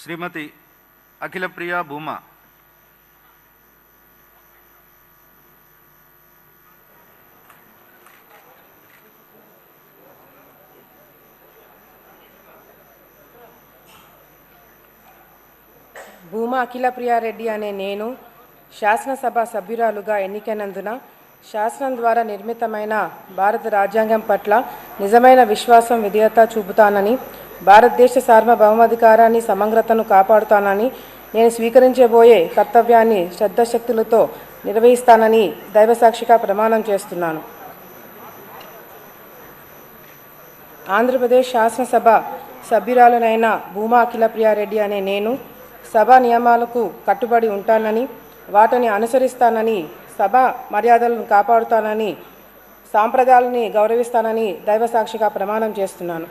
శ్రీమతి అఖిలప్రియ భూమా. భూమా అఖిలప్రియారెడ్డి అనే నేను శాసనసభ సభ్యురాలుగా ఎన్నికైనందున శాసనం ద్వారా నిర్మితమైన భారత రాజ్యాంగం పట్ల నిజమైన విశ్వాసం విధేయత చూపుతానని, భారతదేశ సార్వభౌమాధికారాన్ని సమగ్రతను కాపాడుతానని, నేను స్వీకరించబోయే కర్తవ్యాన్ని శ్రద్ధశక్తులతో నిర్వహిస్తానని దైవసాక్షిగా ప్రమాణం చేస్తున్నాను. ఆంధ్రప్రదేశ్ శాసనసభ సభ్యురాలనైన భూమా అఖిలప్రియారెడ్డి అనే నేను సభా నియమాలకు కట్టుబడి ఉంటానని, వాటిని అనుసరిస్తానని, సభా మర్యాదలను కాపాడుతానని, సాంప్రదాయాలని గౌరవిస్తానని దైవసాక్షిగా ప్రమాణం చేస్తున్నాను.